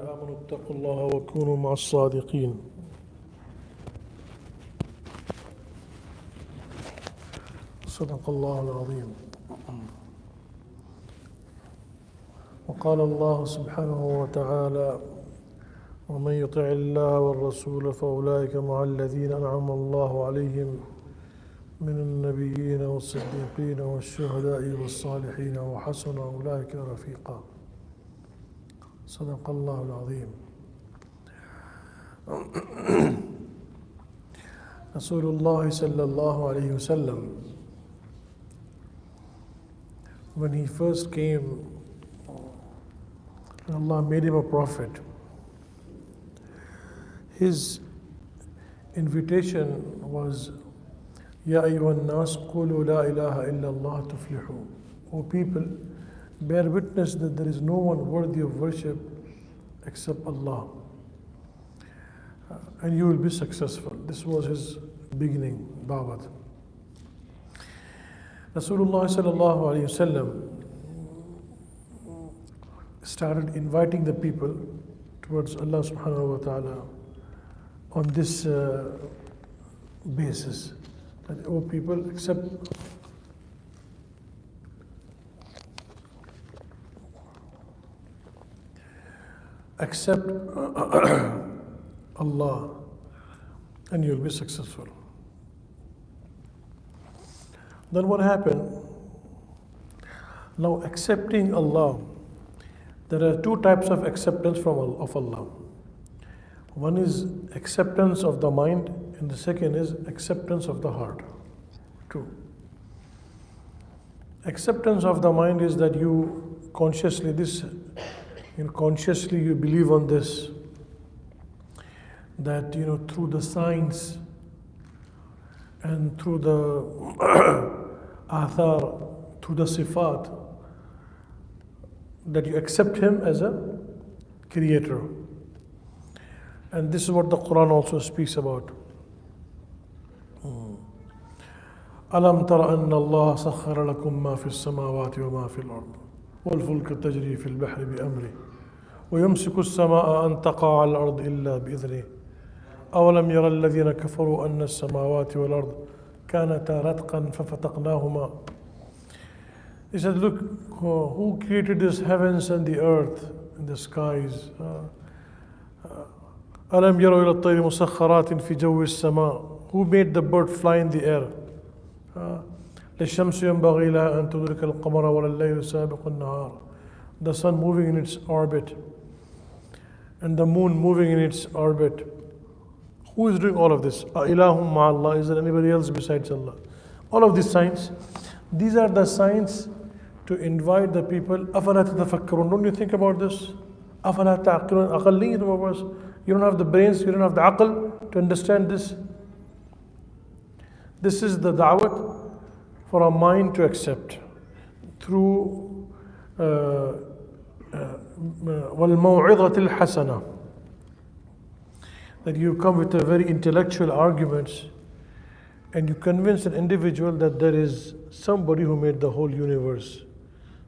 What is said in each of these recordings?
آمنوا اتقوا الله وكونوا مع الصادقين. صدق الله العظيم. وقال الله سبحانه وتعالى: ومن يطع الله والرسول فأولئك مع الذين أنعم الله عليهم من النبيين والصديقين والشهداء والصالحين وحسن أولئك رفيقا. صدق الله العظيم. Rasulullah sallallahu alayhi wasallam, when he first came, Allah made him a prophet. His invitation was, Ya ayyuhan nas qulu la ilaha illa Allah tuflihu. O people, bear witness that there is no one worthy of worship except Allah, and you will be successful. This was his beginning, da'wat. Rasulullah sallallahu alayhi wasallam started inviting the people towards Allah subhanahu wa ta'ala on this basis, that, oh people, accept Allah and you'll be successful. Then what happened? Now, accepting Allah, there are two types of acceptance of Allah. One is acceptance of the mind, and the second is acceptance of the heart. Two. Acceptance of the mind is that you consciously you believe on this, that through the signs and through the athar, through the sifat, that you accept him as a creator. And this is what the Quran also speaks about. أَلَمْ تَرَ أَنَّ اللَّهَ سَخَّرَ لَكُم مَّا فِي السَّمَاوَاتِ وَمَا فِي الْأَرْضِ وَالْفُلْكَ تَجْرِي فِي الْبَحْرِ بِأَمْرِهِ وَيُمْسِكُ السَّمَاءَ أَن تَقَعَ عَلَى الْأَرْضِ إِلَّا بِإِذْنِهِ أَوَلَمْ يَرَ الَّذِينَ كَفَرُوا أَنَّ السَّمَاوَاتِ وَالْأَرْضَ كَانَتَا رَتْقًا فَفَتَقْنَاهُمَا. He said, look, who created these heavens and the earth and the skies? أَلَمْ يَرَوْا إِلَى الطَّيْرِ مُسَخَّرَاتٍ فِي جَوِّ السَّمَاءِ. Who made the bird fly in the air? لَلشَّمْسِ يَنبَغِي لَهَا أَن تُدْرِكَ الْقَمَرَ وَلَا اللَّيْلُ سَابِقُ النَّهَارِ. The sun moving in its orbit and the moon moving in its orbit. Who is doing all of this? أَإِلَهٌ مَعَ اللَّهِ. Is there anybody else besides Allah? All of these signs, these are the signs to invite the people. أَفَلَا تَتَفَكَّرُونَ. Don't you think about this? أَفَلَا تَعْقِلُونَ. أَقَلِّيٌّ. You don't have the brains, you don't have the aql to understand this. This is the da'wat for a mind to accept through وَالْمَوْعِظَةِ الْحَسَنَةِ, that you come with a very intellectual arguments and you convince an individual that there is somebody who made the whole universe.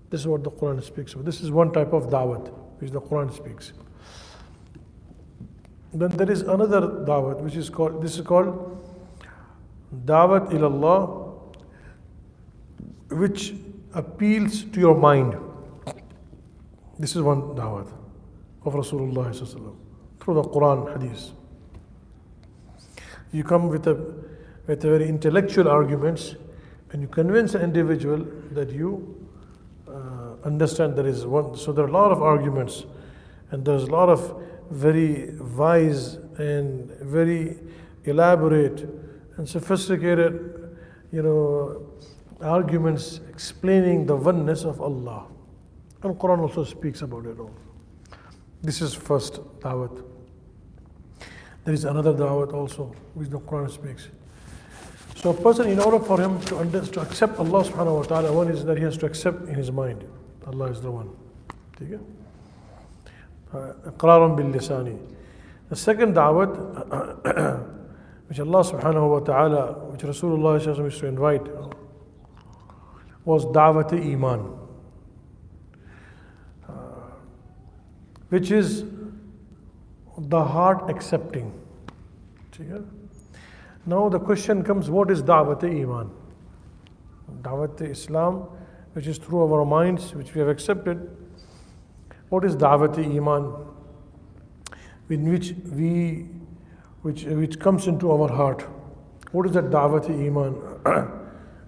This is what the Quran speaks of. This is one type of da'wat which the Quran speaks. Then there is another da'wat which is called, da'wat ilallah, which appeals to your mind. This is one da'wat of Rasulullah through the Quran, hadith. You come with very intellectual arguments and you convince an individual that you understand there is one. So there are a lot of arguments and there's a lot of very wise and very elaborate and sophisticated, arguments explaining the oneness of Allah. And Quran also speaks about it all. This is first da'wat. There is another da'wat also which the Quran speaks. So a person, in order for him to accept Allah subhanahu wa ta'ala, one is that he has to accept in his mind Allah is the one. Okay? إقرار باللسان. The second da'wat which Allah subhanahu wa ta'ala, which Rasulullah used to invite, was da'wat iman, which is the heart accepting. Now the question comes, what is Da'wat-e-Iman? Da'wat-e-Islam, which is through our minds, which we have accepted. What is Da'wat-e-Iman? In which comes into our heart. What is that Da'wat-e-Iman?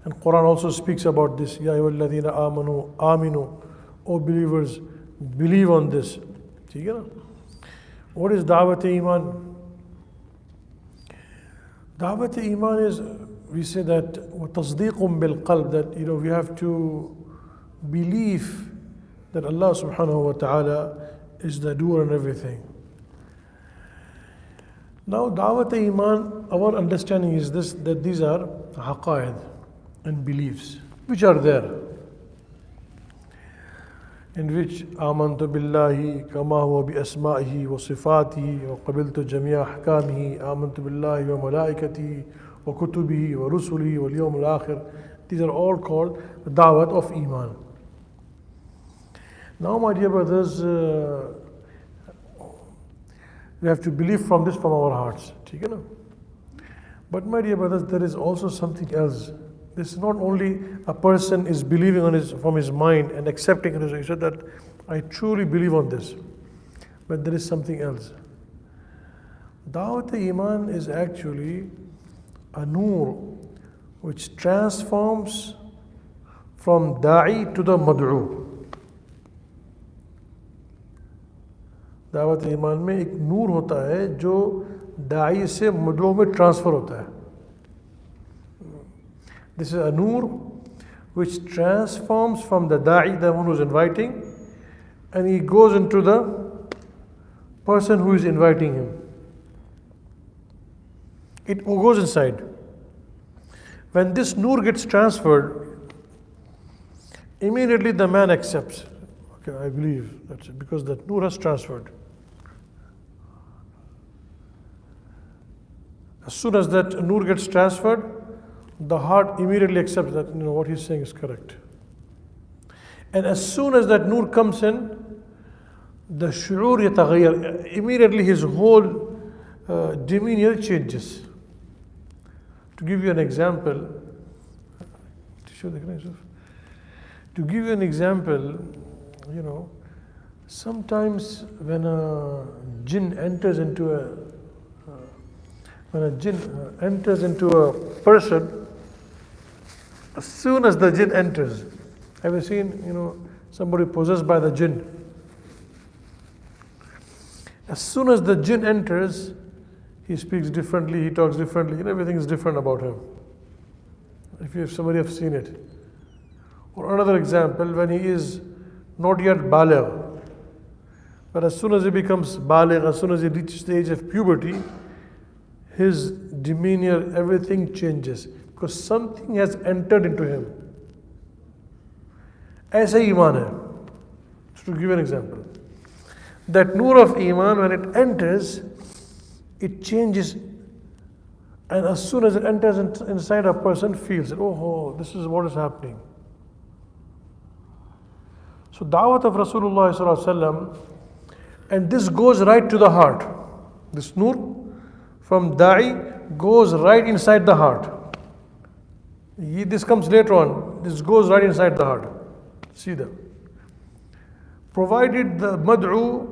And Quran also speaks about this. Ya ayyuhalladhina aminu, O believers, believe on this. What is Da'wat-e-Iman? Da'wat-e-Iman is, we say that وَتَصْدِيقٌ بِالْقَلْبِ, that we have to believe that Allah subhanahu wa ta'ala is the doer and everything. Now Da'wat-e-Iman, our understanding is this, that these are haqa'id and beliefs which are there, in which آمنت بالله كما هو بأسمائه وصفاته وقبلت جميع أحكامه آمنت بالله وملائكته وكتبه ورسله واليوم الآخر. These are all called the Da'wat of Iman. Now my dear brothers, we have to believe from this from our hearts. But my dear brothers, there is also something else. This is not only a person is believing from his mind and accepting it. He said that I truly believe on this. But there is something else. Da'wat-e-Iman is actually a nur which transforms from da'i to the mad'u. दावत-ए-ईमान में एक नूर होता है जो दाई से मदऊ में transfer होता है. This is a nur which transforms from the da'i, the one who is inviting, and he goes into the person who is inviting him. It goes inside. When this nur gets transferred, immediately the man accepts. Okay, I believe that's it, because that nur has transferred. As soon as that nur gets transferred, the heart immediately accepts that what he's saying is correct. And as soon as that nur comes in, the shu'ur yataghayyar, immediately his whole demeanor changes. To give you an example, sometimes when a jinn enters into a person, as soon as the jinn enters, have you seen somebody possessed by the jinn? As soon as the jinn enters, he speaks differently, he talks differently, everything is different about him. If somebody have seen it. Or another example, when he is not yet baligh, but as soon as he becomes baligh, as soon as he reaches the age of puberty, his demeanor, everything changes, because something has entered into him. ऐसा ही ईमान है. To give an example, that nur of iman, when it enters, it changes, and as soon as it enters inside, a person feels it. Oh, this is what is happening. So da'wat of Rasulullah sallallahu alaihi wasallam, and this goes right to the heart. This nur from da'i goes right inside the heart. This comes later on. This goes right inside the heart. See that. Provided the mad'u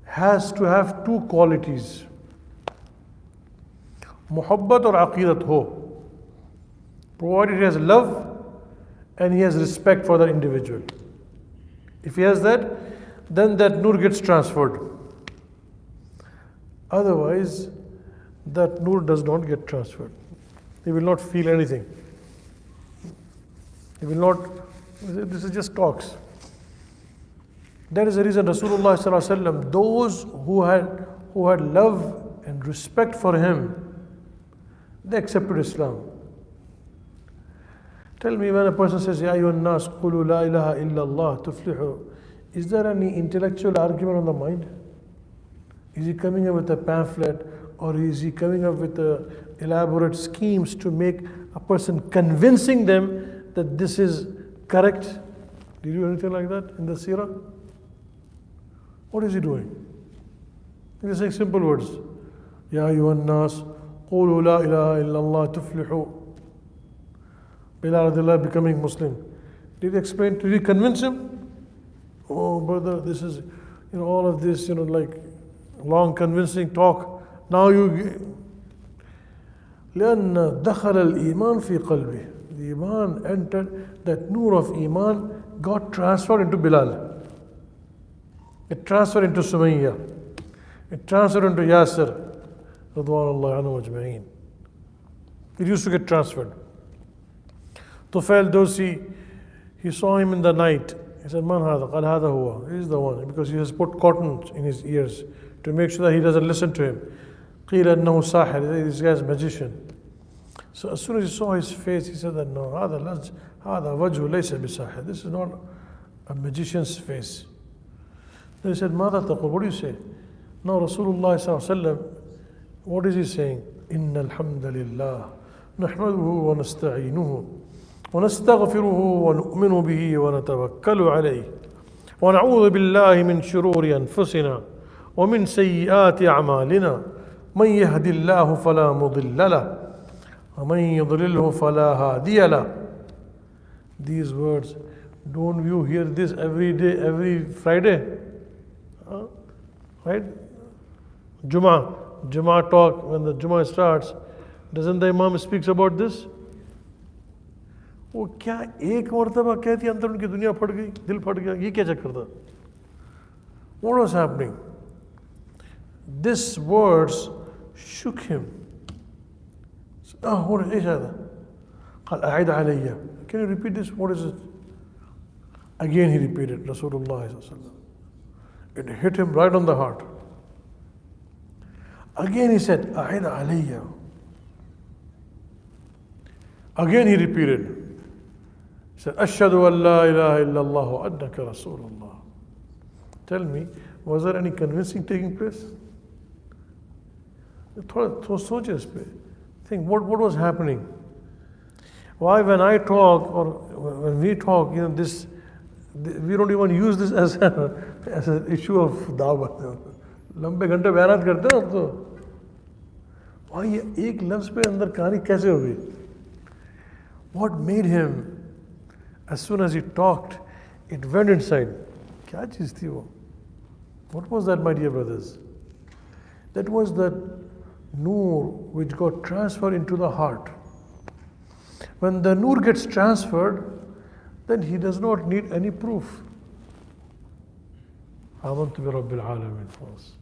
has to have two qualities. Muhabbat or aqidat ho. Provided he has love and he has respect for the individual. If he has that, then that nur gets transferred. Otherwise, that nur does not get transferred. He will not feel anything. He will not, this is just talks. That is the reason Rasulullah sallallahu alaihi wasallam, those who had love and respect for him, they accepted Islam. Tell me, when a person says, Ya ayyuhan nas, qulu la ilaha illallah tuflihu, is there any intellectual argument on the mind? Is he coming up with a pamphlet, or is he coming up with elaborate schemes to make a person, convincing them that this is correct? Did you do anything like that in the seerah? What is he doing? He's saying simple words. Ya ayyuhan nas, qulu la ilaha illallah tuflihu. Bilal radiallahu becoming Muslim. Did he explain? Did he convince him? Oh, brother, this is, all of this, like long convincing talk. Now you. لأن دخل الإيمان في قلبه. The Iman entered, that nur of Iman got transferred into Bilal. It transferred into Sumayya. It transferred into Yasir. Radwanullahi anhu ajma'een. It used to get transferred. Tufail Dosi, he saw him in the night. He said, Man hada? Qal hada huwa. He is the one. Because he has put cotton in his ears to make sure that he doesn't listen to him. Qila annahu sahir. This guy is a magician. So as soon as he saw his face, he said that no, hada wajhu laysa bisahir. This is not a magician's face. Then he said, Mada taqul? What do you say? Now Rasulullah sallallahu alaihi wasallam, what is he saying? Inna alhamdulillah, nahmaduhu wa nasta'inuhu, wa nastaghfiruhu wa nu'minu bihi wa natawakkalu alayhi, wa na'udhu billahi min shururi anfusina, wa min sayyiati a'malina, man yahdillahu fala mudilla lahu, وَمَن يُضْلِلْهُ فَلَا هَادِيَ لَهُ. These words, don't you hear this every day, every Friday? Right? Jummah talk, when the Jummah starts, doesn't the Imam speaks about this? वो क्या एक मर्तबा कहती अंदर उनकी दुनिया फट गई, दिल फट गया, ये क्या चक्कर था? What was happening? These words shook him. What is it? قال أعد علي. Can you repeat this? What is it? Again he repeated, Rasulullah. It hit him right on the heart. Again he said, أعد علي. Again he repeated. He said, أشهد أن لا إله إلا الله وأنك رسول الله. Tell me, was there any convincing taking place? थोड़ा सोचिए इस पे. Think what was happening. Why when I talk or when we talk, we don't even use this as an issue of dawah. लंबे घंटे बयानात करते हैं अब तो. why ये एक लफ्ज़ पे अंदर कहानी कैसे हो गई? What made him, as soon as he talked, it went inside. क्या चीज़ थी वो? What was that, my dear brothers? That was that Noor which got transferred into the heart. When the Noor gets transferred, then he does not need any proof. Amantu bi Rabbil Alameen first.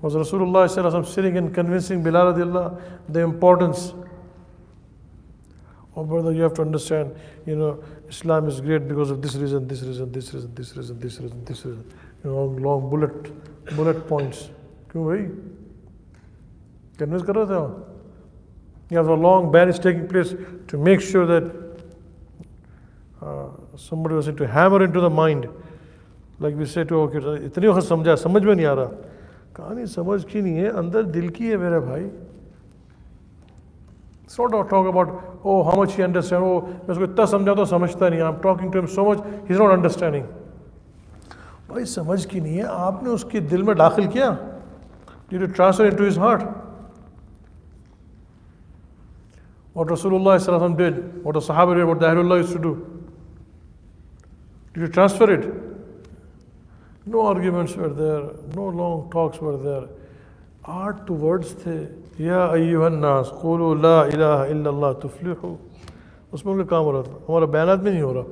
Was Rasulullah sallallahu alaihi wasallam sitting and convincing Bilal radiallahu the importance? Oh brother, you have to understand, Islam is great because of this reason, this reason, this reason, this reason, this reason, this reason. Long bullet points. क्यों भाई? Convince कर रहे थे आप? You have a long ban is taking place to make sure that somebody was to hammer into the mind. Like we say to our kids, इतनी वक्त समझा, समझ में नहीं आ रहा. कहानी समझ की नहीं है, अंदर दिल की है मेरे भाई. It's not talk about, oh, how much he understands, oh, मैं उसको इतना समझा तो समझता नहीं. I'm talking to him so much, he's not understanding. भाई समझ की नहीं है, आपने उसके दिल में दाखिल किया. Did you transfer into his heart? What Rasulullah sallallahu alaihi wasallam did, what the Sahaba did, what the Ahlullah used to do. Did you transfer it? No arguments were there, no long talks were there. Art to words थे. Ya ayyuhan nas, qulu la ilaha illallah tuflihu. उसमें उनका काम हो रहा था. हमारा बयानात में नहीं हो रहा.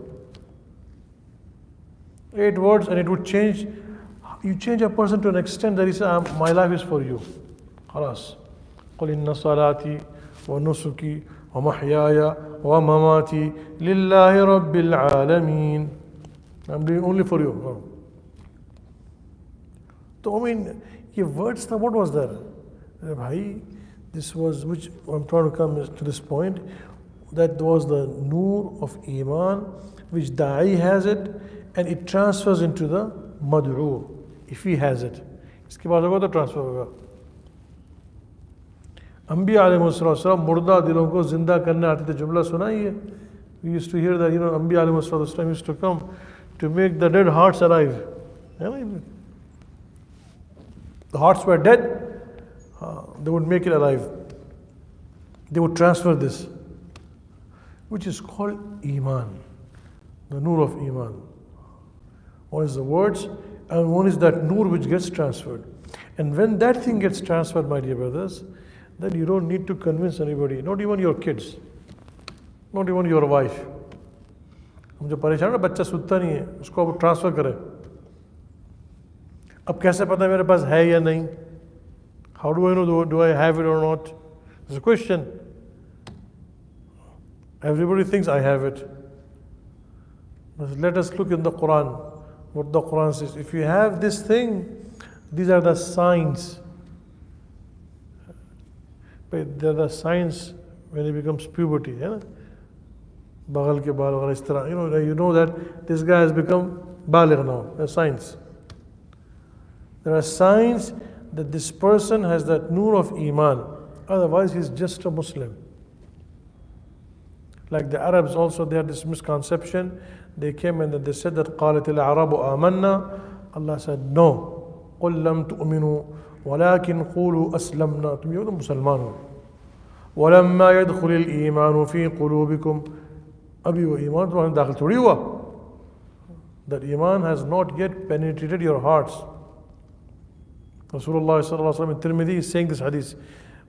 8 words and it would change. You change a person to an extent that he says, my life is for you. خلاص. قل إن صلاتي ونسكي ومحياي ومماتي لله رب العالمين. I'm doing only for you. So I mean, ये words था, what was there? भाई, this was, which I'm trying to come to this point, that was the noor of Iman, which Da'i has it, and it transfers into the Mad'u, if he has it. इसके बाद होगा तो transfer होगा. अंबिया अलैहिस्सलाम मुर्दा दिलों को जिंदा करने आते थे. जुमला सुना ही है. We used to hear that, अंबिया अलैहिस्सलाम used to come to make the dead hearts alive. है ना? the hearts were dead, they would make it alive. They would transfer this, which is called Iman, the Nur of Iman. One is the words, and one is that Nur which gets transferred. And when that thing gets transferred, my dear brothers, then you don't need to convince anybody, not even your kids, not even your wife. हम जो परेशान है बच्चा सुनता नहीं है उसको अब ट्रांसफ़र करें अब कैसे पता है मेरे पास है या नहीं how do I know do I have it or not it's a question everybody thinks I have it but let us look in the Quran what the Quran says if you have this thing these are the signs but they're the signs when it becomes puberty yeah? बगल के बाल वगैरह इस तरह you know that this guy has become baligh now there are signs that this person has that nur of iman otherwise he's just a Muslim like the Arabs also they had this misconception they came and they said that قالت الأعراب آمنا Allah said no قل لم تؤمنوا ولكن قولوا أسلمنا तुम ये तो मुसलमान हो ولما يدخل الإيمان في قلوبكم अभी वो ईमान तुम्हारे दाखिल थोड़ी हुआ that iman has not yet penetrated your hearts Rasulullah sallallahu alaihi wasallam in Tirmidhi is saying this hadith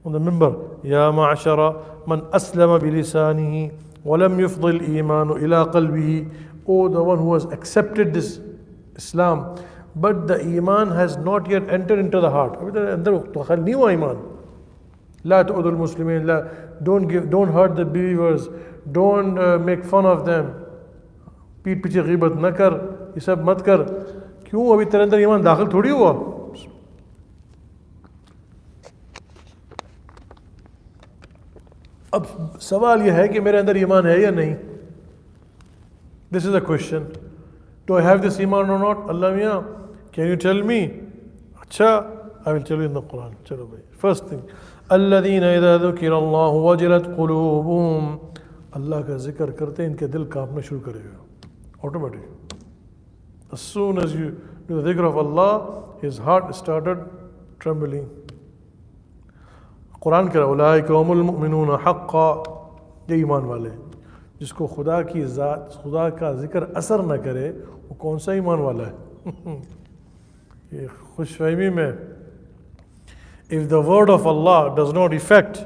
on the minbar يا معشر من أسلم بلسانه ولم يفض الإيمان إلى قلبه oh the one who has accepted this Islam but the iman has not yet entered into the heart अभी तो अंदर दाखिल नहीं हुआ ईमान لا تؤذوا المسلمين لا don't hurt the believers don't make fun of them पीठ पीछे ग़ीबत न कर ये सब मत कर क्यों अभी तेरे अंदर ईमान दाखिल थोड़ी हुआ अब सवाल यह है कि मेरे अंदर ईमान है या नहीं this is the question do I have this iman or not Allah मियाँ can you tell me अच्छा I will tell you in the Quran चलो भाई first thing الذين إذا ذكر الله وجلت قلوبهم अल्लाह का जिक्र करते हैं इनके दिल कांपना शुरू करेगा automatic as soon as you do the dhikr of Allah his heart started trembling Quran कह रहा उलाइका हुमुल मुमिनून हक़्क़ा ये ईमान वाले जिसको खुदा की ज़ात खुदा का जिक्र असर न करे वो कौन सा ईमान वाला है ये खुशफहमी में if the word of Allah does not affect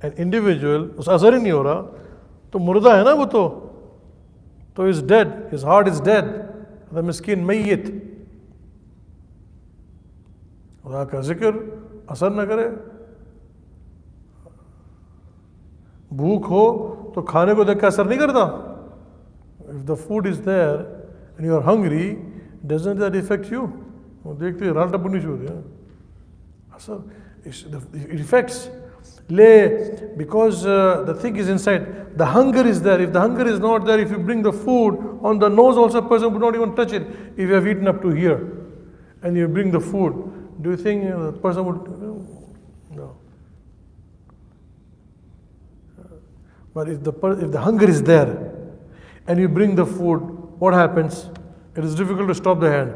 an individual उस असर ही नहीं हो रहा तो मुर्दा है ना वो तो is dead his heart is dead the miskin मय्यत खुदा का जिक्र असर न करे भूख हो तो खाने को देख के असर नहीं करता if the food is there and you are hungry doesn't that affect you वो देखते राल टपकनी शुरू होती है असर it affects because the thing is inside the hunger is there if the hunger is not there if you bring the food on the nose also a person would not even touch it if you have eaten up to here and you bring the food do you think the person would no but if the hunger is there and you bring the food what happens it is difficult to stop the hand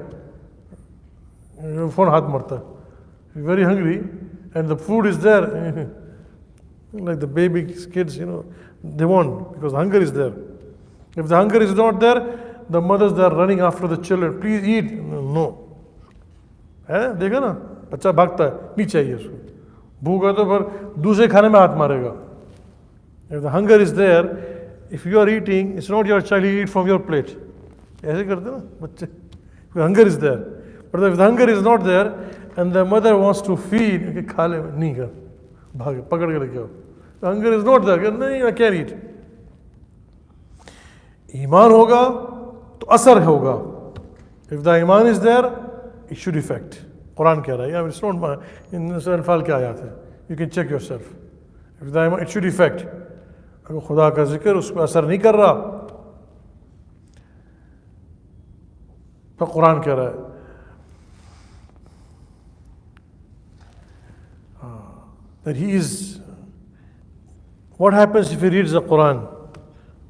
phone हाथ मरता है you're very hungry and the food is there like the baby kids they won't because hunger is there if the hunger is not there the mothers they are running after the children please eat no है देखा ना बच्चा भागता है नहीं चाहिए उसको भूख है तो फिर दूसरे खाने में हाथ मारेगा if the hunger is there if you are eating it's not your child you eat from your plate ऐसे करते ना बच्चे hunger is there but if the hunger is not there and the mother wants to feed कि खा ले नहीं कर भाग पकड़ के लेके आओ hunger is not there नहीं I can't eat ईमान होगा तो असर होगा if the iman is there it should affect Quran कह रहा है it's not my in Anfal के आयत है you can check yourself if the iman it should affect अगर खुदा का जिक्र उस पर असर नहीं कर रहा तो कुरान कह रहा है that he is what happens if he reads the Quran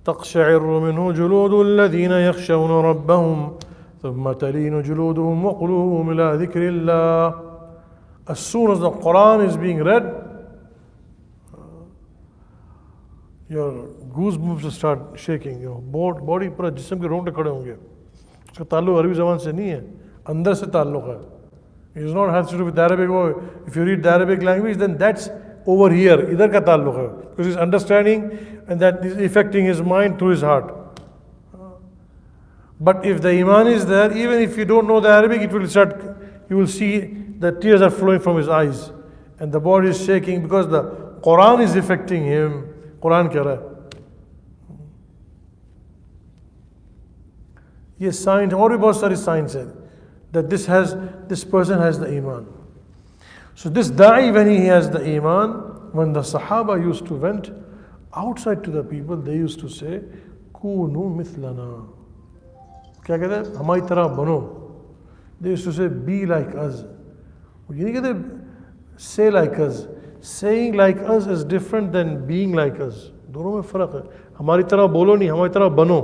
تقشعر منه جلود الذين يخشون ربهم ثم تلين جلودهم وقلوبهم إلى ذكر الله As soon as the Quran is being read, your goosebumps will start shaking. Your body पूरा जिस्म के रोंगटे खड़े होंगे. उसका ताल्लुक अरबी ज़बान से नहीं है, अंदर से ताल्लुक है. It does not have to do with Arabic. If you read the Arabic language, then that's over here. इधर का ताल्लुक है. Because he's understanding and that is affecting his mind through his heart. But if the iman is there, even if you don't know the Arabic, it will start. You will see the tears are flowing from his eyes, and the body is shaking because the Quran is affecting him. Quran कह रहा है. ये signs और भी बहुत सारी signs हैं that this person has the iman. So this da'i, when he has the iman, when the Sahaba used to went outside to the people, they used to say, "Kunu mithlana." क्या कहते हैं? हमारी तरह बनो. They used to say, "Be like us." ये नहीं कहते say like us. Saying like us is different than being like us. दोनों में फर्क है. हमारी तरह बोलो नहीं, हमारी तरह बनो.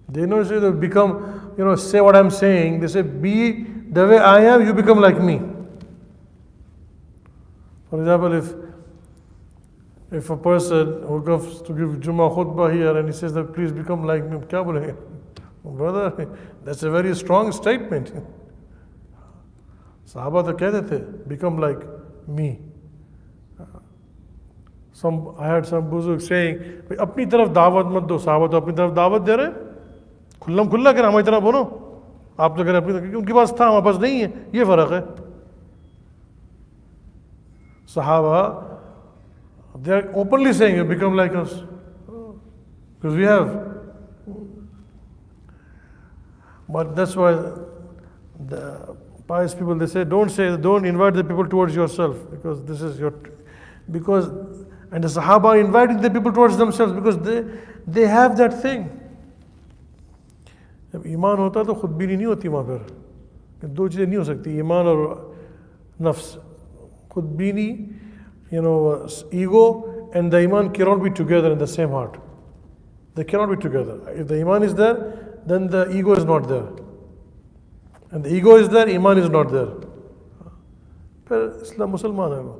They don't say to become, say what I'm saying. They say, be the way I am, you become like me. For example, if a person who comes to give Jummah khutbah here and he says that please become like me, क्या बोलेंगे? Brother, that's a very strong statement. Sahaba तो कहते थे, become like me. I heard some buzurg saying, अपनी तरफ दावत मत दो. साहबा तो अपनी तरफ दावत दे रहे, खुल्लम खुल्ला कर हमारी तरफ बोलो. आप तो कह रहे अपनी तरफ, उनके पास था हमारे पास नहीं है. ये फर्क है. Sahaba, they are openly saying, you become like us. Because we have. But that's why the pious people, they say, don't invite the people towards yourself. Because this is and the Sahaba are inviting the people towards themselves because they have that thing. जब ईमान होता तो खुदबीनी नहीं होती वहाँ पर. दो चीज़ें नहीं हो सकती, ईमान और नफ्स. खुदबीनी, ego and the iman cannot be together in the same heart. They cannot be together. If the iman is there, then the ego is not there. And the ego is there, iman is not there. पर इस्लाम मुसलमान है वो.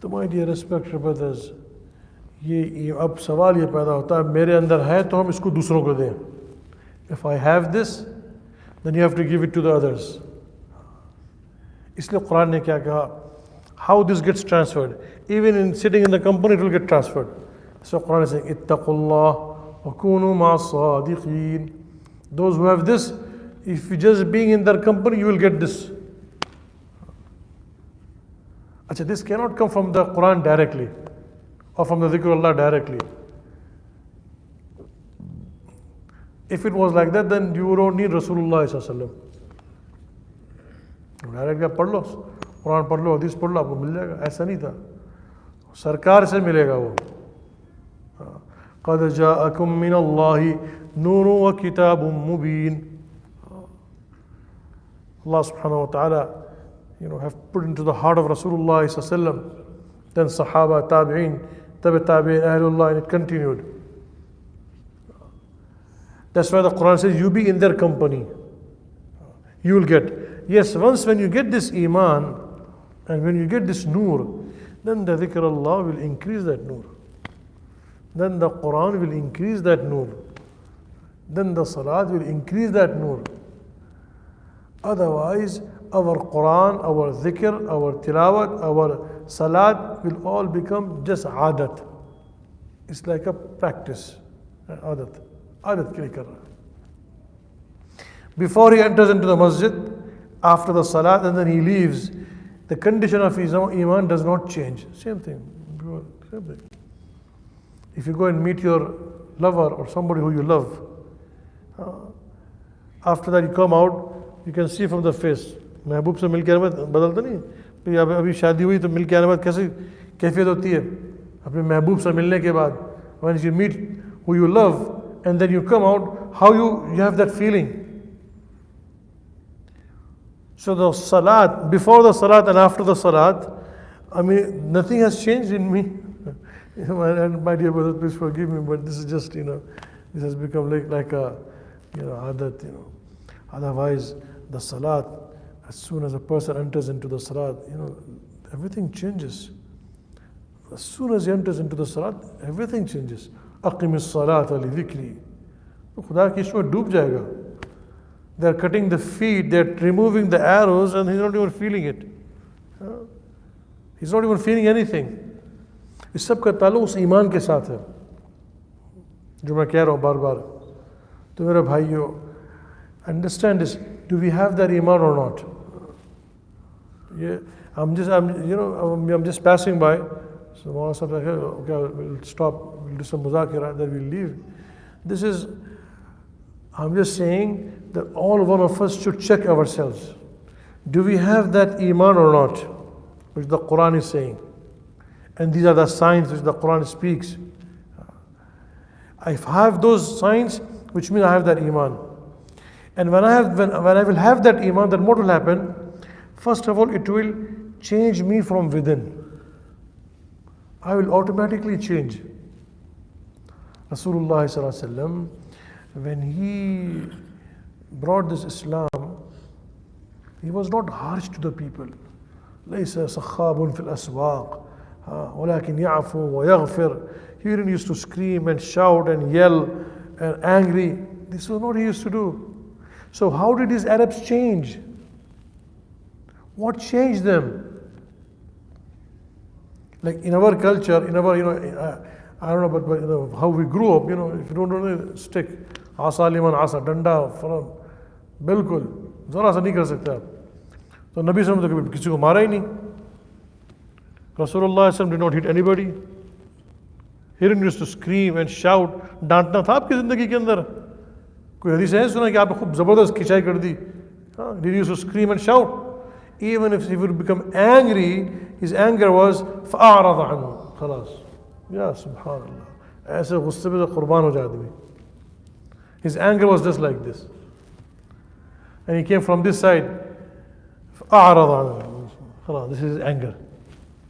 तो my dear respected brothers, ये अब सवाल ये पैदा होता है, मेरे अंदर है तो हम इसको दूसरों को दें. If I have this, then you have to give it to the others. इसलिए कुरान ने क्या कहा? How this gets transferred? Even in sitting in the company, it will get transferred. So Quran is saying, "Ittaqullah wa kunu ma'as-sadiqeen." Those who have this, if you just being in their company, you will get this. Achha, this cannot come from the Quran directly, or from the dhikr Allah directly. If it was like that, then you don't need Rasulullah sallallahu alaihi wasallam. Directly पढ़ लो, कुरान पढ़ लो, हदीस पढ़ लो, आपको मिल जाएगा. ऐसा नहीं था. सरकार से मिलेगा वो. قد جاءكم من الله نور وكتاب مبين. Allah subhanahu wa ta'ala, have put into the heart of Rasulullah sallallahu alaihi wasallam, then Sahaba, Tabi'in, Tabi'in, Ahlullah, and it continued. That's why the Quran says, you be in their company. You will get. Yes, once when you get this iman, and when you get this nur, then the dhikr Allah will increase that nur. Then the Quran will increase that nur. Then the salat will increase that nur. Otherwise, our Quran, our dhikr, our tilawat, our salat will all become just adat. It's like a practice. Adat. Adat ke liye kar raha hai. Before he enters into the masjid, after the salat, and then he leaves, the condition of his iman does not change. Same thing. Same thing. If you go and meet your lover or somebody who you love, after that you come out, you can see from the face. महबूब से मिल के आने में बदलता नहीं. फिर अभी शादी हुई तो मिल के आने में कैसी कैफियत होती है अपने महबूब से मिलने के बाद. When you meet who you love and then you come out, how you have that feeling. So the salat, before the salat and after the salat, nothing has changed in me. And my dear brother, please forgive me, but this is just, this has become like a, adat, Otherwise, the salat, as soon as a person enters into the salat, everything changes. As soon as he enters into the salat, everything changes. أقم الصلاة لذكري. खुदा की इसमें डूब जाएगा. They're cutting the feet, they're removing the arrows, and he's not even feeling it. He's not even feeling anything. इस सब का ताल्लुक उस ईमान के साथ है जो मैं कह रहा हूँ बार बार. तो मेरे भाइयों, understand this. Do we have that iman or not? Yeah, I'm just passing by. So Maulana Sahib said, okay, we'll stop, we'll do some muzakira, then we'll leave. I'm just saying that all one of us should check ourselves. Do we have that iman or not? Which the Quran is saying. And these are the signs which the Quran speaks. If I have those signs, which means I have that iman. And when I will have that iman, then what will happen? First of all, it will change me from within. I will automatically change. Rasulullah sallallahu alaihi wasallam, when he brought this Islam, he was not harsh to the people. ليس صخاب في الأسواق ولكن يعفو ويغفر. He didn't used to scream and shout and yell and angry. This was not what he used to do. So how did these Arabs change? What changed them? Like in our culture, in our, I don't know, but how we grew up, if you don't know, stick, asa liman asa, danda, falan, bilkul, zara sa nahi kar sakte aap. So Nabi sallallahu alaihi wasallam kisi ko mara hi nahi. Rasulullah sallallahu alaihi wasallam did not hit anybody. He didn't used to scream and shout. डांटना था आपकी जिंदगी के अंदर? कोई हदीस है सुना कि आपने खूब जबरदस्त खिंचाई कर दी? Did he used to scream and shout? Even if he would become angry, his anger was فأعرض عنه. خلاص. Ya subhanallah. ऐसे गुस्से पे तो कुर्बान हो जाए आदमी. His anger was just like this. And he came from this side. فأعرض عنه. خلاص. This is his anger.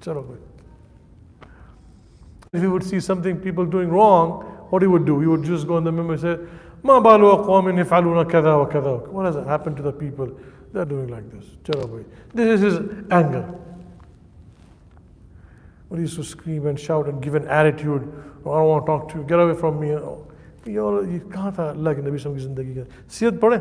चलो कोई. If he would see something people doing wrong, what he would do? He would just go in the member and say, ما بال أقوام يفعلون كذا وكذا. What has happened to the people? They're doing like this. चलो भाई. This is his anger. When he used to scream and shout and give an attitude, oh, I don't want to talk to you, get away from me. ये कहाँ था अल्लाह के नबी सल्लल्लाहु अलैहि वसल्लम की ज़िंदगी का? सीरत पढ़े.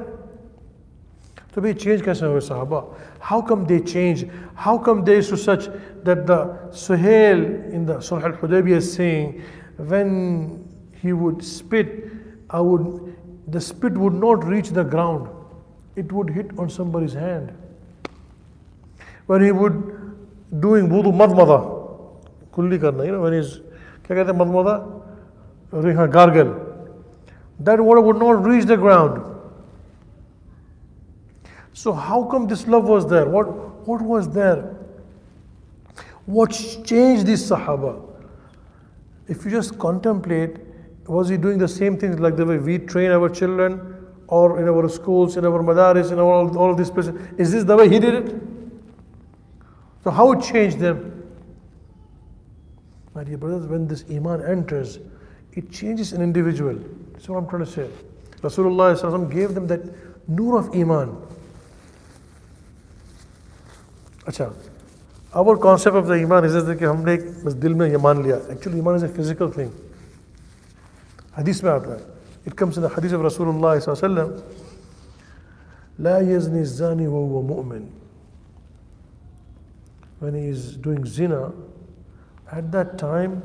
तो भाई change कैसे हुए साहबा? How come they change? How come they so such that the Suhail in the Sulh al-Hudaybiyah is saying, when he would spit, the spit would not reach the ground. It would hit on somebody's hand. When he would doing wudu madmada, kulli karna, when he's, क्या कहते हैं madmada? Gargle. That water would not reach the ground. So how come this love was there? What was there? What changed this Sahaba? If you just contemplate, was he doing the same things like the way we train our children, or in our schools, in our madaris, in all of these places? Is this the way he did it? So how it changed them? My dear brothers, when this iman enters, it changes an individual. That's what I'm trying to say. Rasulullah sallallahu alaihi wasallam gave them that nur of iman. अच्छा, our concept of the iman is that कि हमने बस दिल में ये मान लिया. Actually, iman is a physical thing. Hadith में आता है. It comes in the hadith of Rasulullah sallallahu alaihi wasallam. لا يزني الزاني وهو مؤمن. When he is doing zina, at that time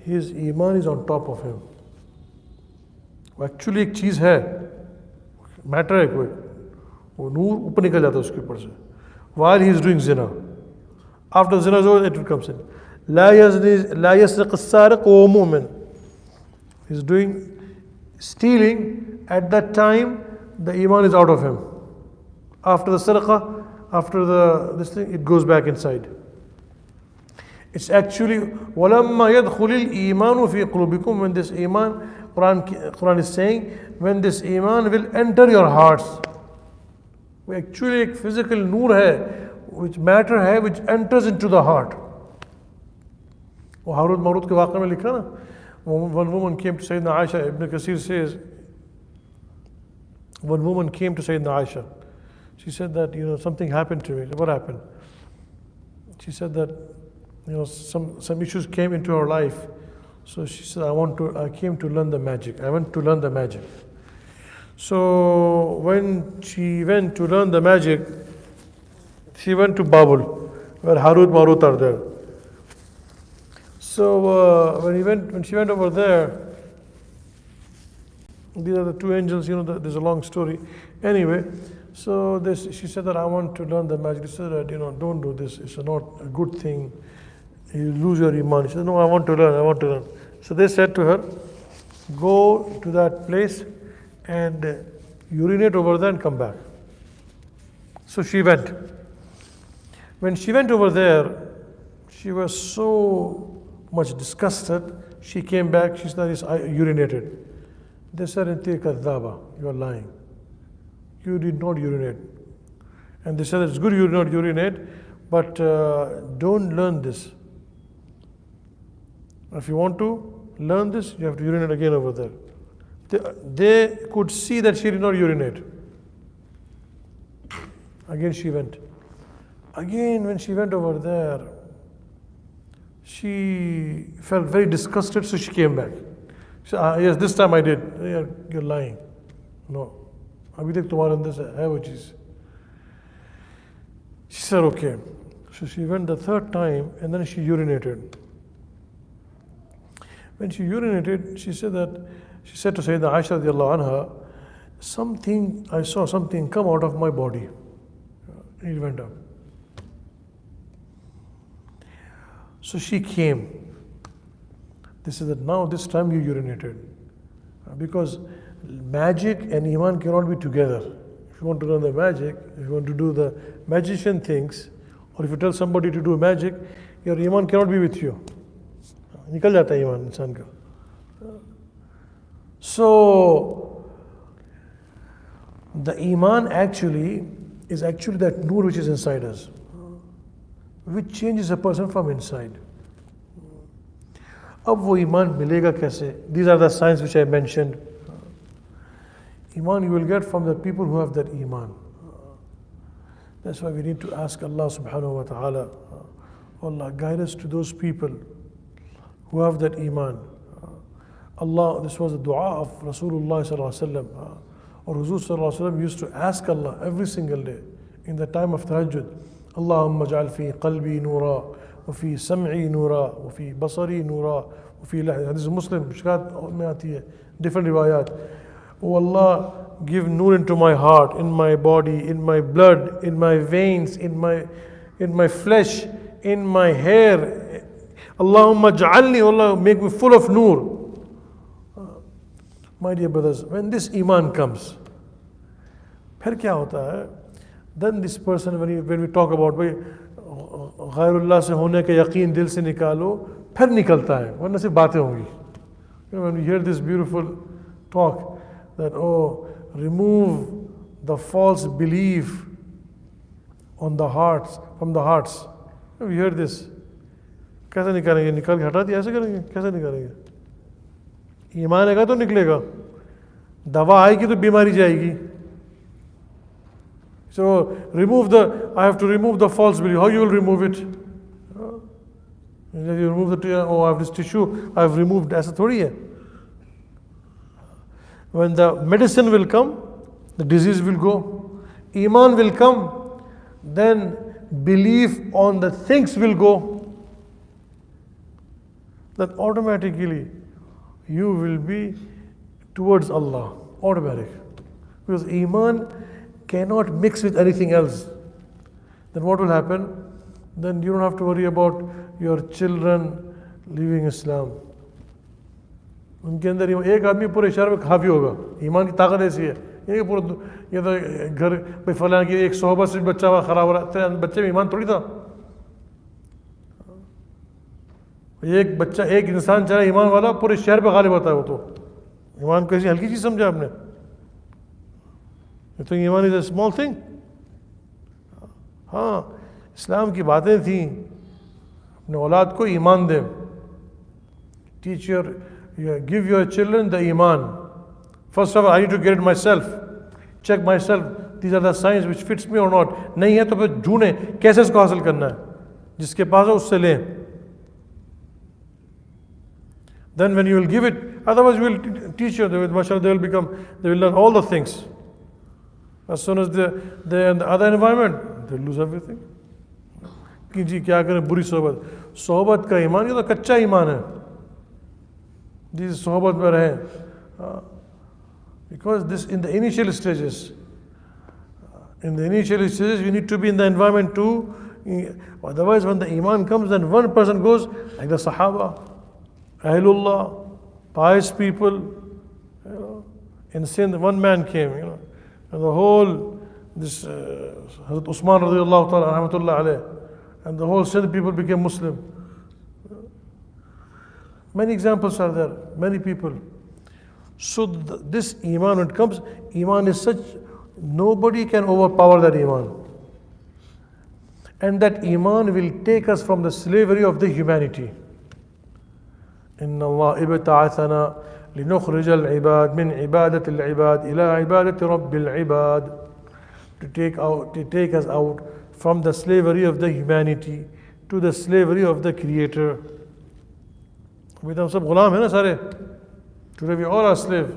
his iman is on top of him. Actually एक चीज़ है, matter है कोई, वो नूर ऊपर निकल जाता है उसके ऊपर से. While he is doing zina, after zina is over, it comes in. لا يسرق السارق وهو مؤمن. He is doing stealing. At that time, the iman is out of him. After the sarqa, after this thing, it goes back inside. It's actually وَلَمَّا يَدْخُلِ الْإِيمَانُ فِي قُلُوبِكُمْ. When this iman, Quran is saying, when this iman will enter your hearts. Actually एक physical नूर है, which matter है, which enters into the heart. वो हारूद मारूद के वाक़े में लिखा ना, one woman came to Sayyidina Aisha. Ibn Kasir says, one woman came to Sayyidina Aisha. She said that, something happened to me. I said, what happened? She said that, some issues came into her life. So she said, I came to learn the magic. I went to learn the magic. So when she went to learn the magic, she went to Babel, where Harut Marut are there. So when she went over there, these are the two angels, there's a long story. Anyway, so she said that I want to learn the magic. She said that, don't do this. It's not a good thing. You lose your iman. She said, no, I want to learn. So they said to her, go to that place and urinate over there and come back. So she went. When she went over there, she was so much disgusted. She came back. She said, I urinated. They said, Inti kadhaba, you are lying. You did not urinate. And they said, it's good you did not urinate, but don't learn this. If you want to learn this, you have to urinate again over there. They could see that she did not urinate. Again she went. Again, when she went over there, she felt very disgusted, so she came back. She said, yes, this time I did. You're lying. No. अभी तक तुम्हारे अंदर से है वो चीज़. She said, okay. So she went the third time and then she urinated. When she urinated, she said to Sayyidina Aisha radiallahu anha, I saw something come out of my body. It went up. So she came. They said that now this time you urinated. Because magic and iman cannot be together. If you want to learn the magic, if you want to do the magician things, or if you tell somebody to do magic, your iman cannot be with you. निकल जाता है ईमान इंसान का. So the iman is actually that nur which is inside us, which changes a person from inside. अब वो ईमान मिलेगा कैसे? These are the signs which I mentioned. Iman you will get from the people who have that iman. That's why we need to ask Allah subhanahu wa ta'ala, Allah, guide us to those people who have that iman. Allah, this was the dua of Rasulullah sallallahu alaihi wasallam. Or Rasul sallallahu alaihi wasallam used to ask Allah every single day in the time of tahajjud, Allahumma ja'al fi qalbi nura, wa fi sam'i nura, wa fi basari nura, wa fi lahdi. This is Muslim, mishkat mein aati hai, different riwayat. Oh Allah, give nur into my heart, in my body, in my blood, in my veins, in my flesh, in my hair. Allahumma ja'alni, Allah, make me full of nur. My dear brothers, when this iman comes, फिर क्या होता है? Then this person, when we talk about भाई गैरुल्लाह से होने के यकीन दिल से निकालो, फिर निकलता है, वरना सिर्फ बातें होंगी. When we hear this beautiful talk that remove the false belief on the hearts, from the hearts. We hear this. कैसे निकालेंगे? निकाल के हटा दिया ऐसे करेंगे? कैसे निकालेंगे? ईमान आएगा तो निकलेगा. दवा आएगी तो बीमारी जाएगी. So I have to remove the false belief. How you will remove it? You remove the I have this tissue, I have removed. ऐसा थोड़ी है. When the medicine will come, the disease will go. Iman will come, then belief on the things will go. Then automatically you will be towards Allah. Automatic. Because Iman cannot mix with anything else. Then what will happen? Then you don't have to worry about your children leaving Islam. उनके अंदर एक आदमी पूरे शहर में काफ़ी होगा. ईमान की ताकत ऐसी है. ये पूरा ये तो घर भाई फलां की एक सोहबत से बच्चा हुआ ख़राब हो रहा है. तेरे बच्चे में ईमान थोड़ी था. एक बच्चा एक इंसान चला ईमान वाला पूरे शहर पे गालिब होता है. वो तो ईमान कैसी हल्की चीज़ समझा आपने? You think ईमान इज़ अ स्मॉल थिंग? हाँ, इस्लाम की बातें थी. अपने औलाद को ईमान दें. Give your children the iman. First of all, I need to get it myself. Check myself. these are the signs which fits me or not. नहीं है तो फिर ढूंढें कैसे इसको हासिल करना है, जिसके पास है उससे लें. Then when you will give it, otherwise we will teach you, mashallah, they will learn all the things. As soon as they're in the other environment, they lose everything. कि जी क्या करें बुरी सोहबत, सोहबत का ईमान ये तो कच्चा ईमान है, जिस सोहबत में रहें. Because this in the initial stages, we need to be in the environment too. Otherwise, when the iman comes, then one person goes like the Sahaba, Ahlullah, pious people. In Sindh, one man came, and the whole this Hazrat Usman radiallahu ta'ala rahmatullah alayh, and the whole Sindh people became Muslim. Many examples are there, many people. So this iman, when it comes, iman is such, nobody can overpower that iman. And that iman will take us from the slavery of the humanity. Inna Allah ibta'athana linukhrij al-ibad min ibadat al-ibad ila ibadat rabbil ibad. To take us out from the slavery of the humanity to the slavery of the Creator. अभी तो हम सब गुलाम हैं ना सारे. Today we all are slave.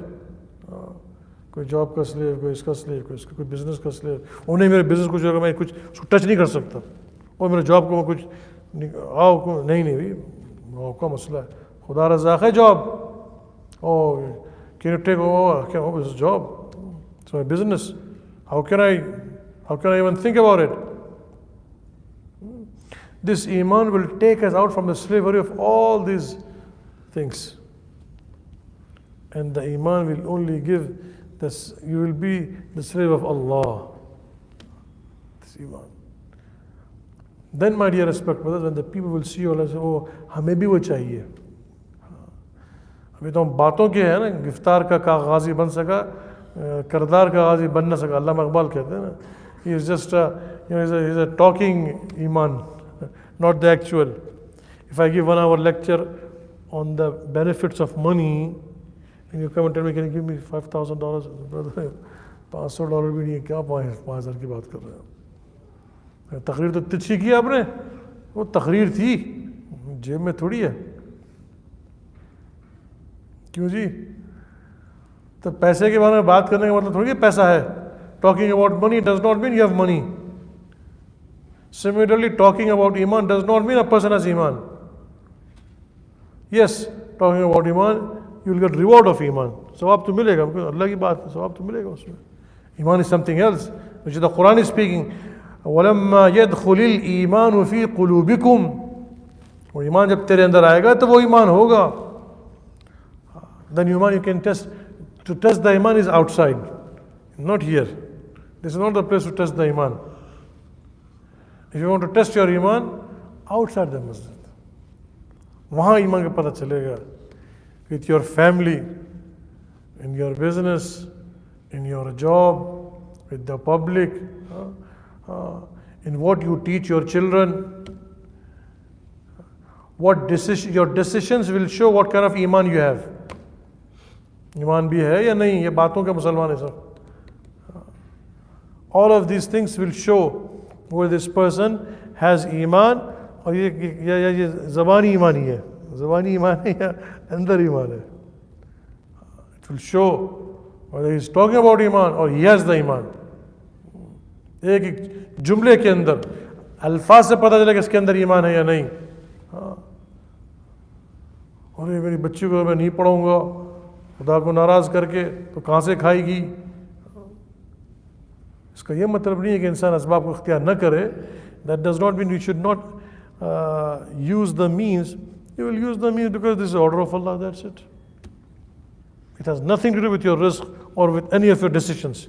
कोई job का slave, कोई इसका स्लेव, कोई बिजनेस का स्लेव. वो नहीं मेरे बिजनेस कुछ होगा, मैं कुछ उसको टच नहीं कर सकता. और मेरे जॉब को मैं कुछ आओ नहीं भाई, आपका मसला है. खुदा रज़ाक है job. Oh, can you take over? Oh, this is job. It's my business. How can I even think about it? This iman will take us out from the slavery of all these things. And the iman will only give this, you will be the slave of Allah. This iman. Then, my dear respect brothers, when the people will see you, Allah say, oh, हमें भी वो चाहिए. अभी तो हम बातों के हैं ना, गिफ्तार का गाजी बन सका, करदार का गाजी बन न सका. अल्लामा इकबाल कहते हैं ना, he is just he's a talking iman, not the actual. If I give 1 hour lecture on the benefits of money, and you come and tell me, can you give me $5,000? Brother, $500 भी नहीं है, क्या 5,000 की बात कर रहे हो? तकरीर तो तिरछी की आपने, वो तकरीर थी, जेब में थोड़ी है. क्यों जी? तो पैसे के बारे में बात करने का मतलब थोड़ी पैसा है. Talking about money does not mean you have money. Similarly, talking about iman does not mean a person has iman. Yes, talking about iman, you will get reward of iman. Sawab to milega, Allah ki baat hai, sawab to milega usme. Iman is something else, which the Quran is speaking. وَلَمَّا يَدْخُلِ الْإِيمَانُ فِي قُلُوبِكُمْ. वो ईमान जब तेरे अंदर आएगा तो वो ईमान होगा. Then iman you can test. To test the iman is outside, not here. This is not the place to test the iman. If you want to test your iman, outside the masjid. वहाँ ईमान का पता चलेगा. With your family, in your business, in your job, with the public, in what you teach your children. Your decisions will show what kind of iman you have. ईमान भी है या नहीं, ये बातों के मुसलमान है सब. All of these things will show whether this person has ईमान और ये ज़बानी ईमान ही है. ज़बानी ईमान है या अंदर ईमान है. It will show whether he is talking about Iman or he has the ईमान. एक जुमले के अंदर अल्फाज से पता चलेगा इसके अंदर ईमान है या नहीं. अरे मेरी बच्ची को मैं नहीं पढ़ाऊँगा, खुदा को नाराज़ करके तो कहाँ से खाएगी. इसका ये मतलब नहीं है कि इंसान असबाब को इख्तियार न करे. That does not mean you should not use the means. You will use the means because this is the order of Allah, that's it. It has nothing to do with your rizq or with any of your decisions.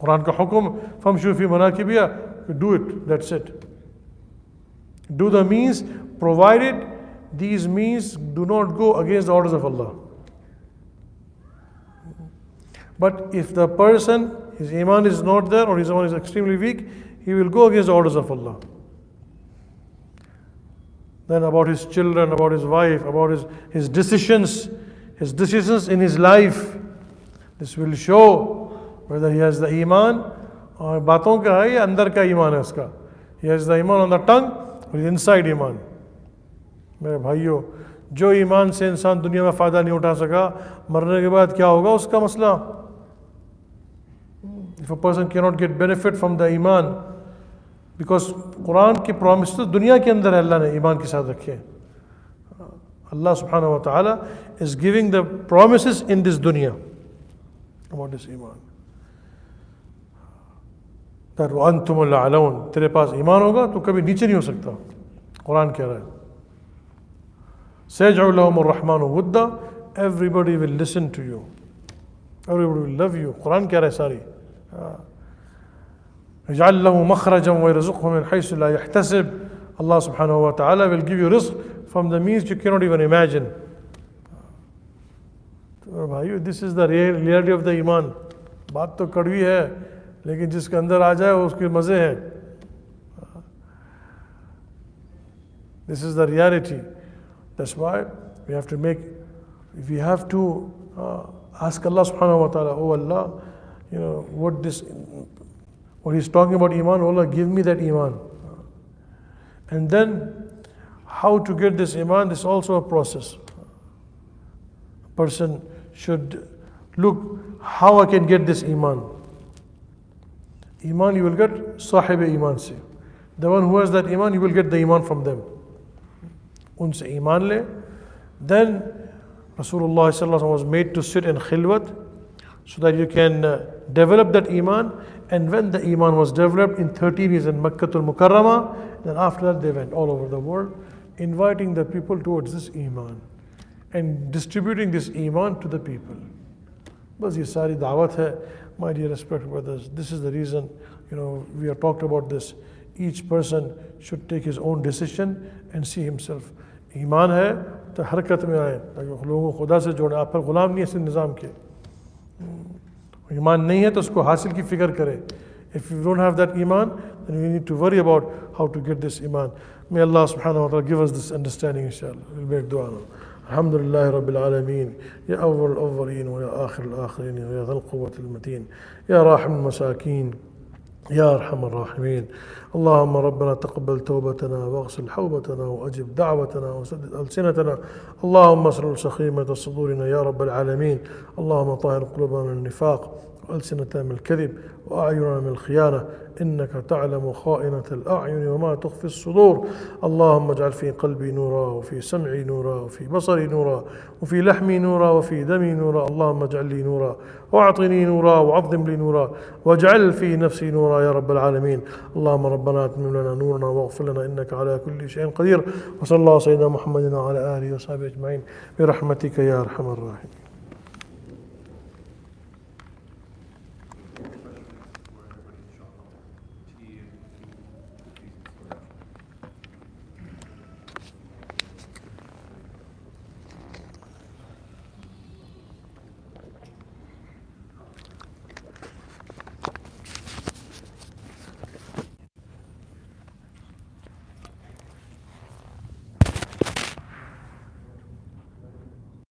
Quran ka hukum, famshu fi manakibiya, you do it, that's it. Do the means, provided these means do not go against the orders of Allah. But if the person, his iman is not there or his iman is extremely weak, he will go against the orders of Allah. Then about his children, about his wife, about his decisions in his life, this will show whether he has the iman, और बातों का है या अंदर का ईमान है उसका. He has the iman on the tongue or inside iman. मेरे भाइयों, जो ईमान से इंसान दुनिया में फ़ायदा नहीं उठा सका, मरने के बाद क्या होगा उसका मसला. If a person cannot get benefit from the iman, because Quran की प्रॉमिस तो दुनिया के अंदर है, अल्लाह ने ईमान के साथ रखे हैं. Allah subhanahu wa ta'ala is giving the promises in this dunya about this iman. That وَأَنْتُمُ الْأَعْلَوْنَ, तेरे पास ईमान होगा तो कभी नीचे नहीं हो सकता. कुरान कह रहा है سَيَجْعُ لَهُمُ الرَّحْمَنُ وُدَّ, everybody will listen to you, everybody will love you. Quran कह रहा है सारी. يَجْعَلْ لَهُ مَخْرَجًا وَيَرْزُقْهُ مِنْ حَيْثُ لَا يَحْتَسِبُ, Allah subhanahu wa ta'ala will give you rizq from the means you cannot even imagine. तो भाइयों, this is the reality of the iman. बात तो कड़वी है, लेकिन जिसके अंदर आ जाए उसके मज़े हैं. This is the reality. That's why we have to ask Allah subhanahu wa ta'ala, oh Allah, what he's talking about iman, oh Allah, give me that iman. And then how to get this iman, this is also a process. A person should look how I can get this iman. Iman you will get sahib iman se. The one who has that iman, you will get the iman from them. Unse iman le. Then Rasulullah sallallahu alaihi wasallam was made to sit in khilwat so that you can develop that iman. And when the iman was developed in 13 years in Makkah al-Mukarramah, then after that they went all over the world inviting the people towards this iman and distributing this iman to the people. Bas ye sari da'wat hai, my dear respected brothers. This is the reason, we have talked about this. Each person should take his own decision and see himself. Iman hai to harakat mein aaye, ताकि लोगों को खुदा से जोड़े. आप पर गुलाम नहीं है इस निज़ाम के. ईमान नहीं है तो उसको हासिल की फिक्र करें. If you don't have that iman, then we need to worry about how to get this iman. May Allah subhanahu wa ta'ala give us this understanding, inshallah. We'll make dua now. Alhamdulillah Rabbil Alameen. Ya awwal al-awwalin wa ya akhir al-akhirin wa ya dhal quwwat al-mateen. Ya rahim al-masakeen. يا أرحم الراحمين. اللهم ربنا تقبل توبتنا واغسل حوبتنا وأجب دعوتنا وسدد ألسنتنا. اللهم اسلل سخيمة صدورنا يا رب العالمين. اللهم طهر قلوبنا من النفاق وألسنتنا من الكذب وأعيننا من الخيانة. إنك تعلم خائنة الأعين وما تخفي الصدور. اللهم اجعل في قلبي نورا وفي سمعي نورا وفي بصري نورا وفي لحمي نورا وفي دمي نورا. اللهم اجعل لي نورا واعطني نورا وعظم لي نورا واجعل في نفسي نورا يا رب العالمين. اللهم ربنا اتمم لنا نورنا واغفر لنا إنك على كل شيء قدير. وصلى الله سيدنا محمد وعلى آله وصحبه أجمعين برحمتك يا أرحم الراحمين.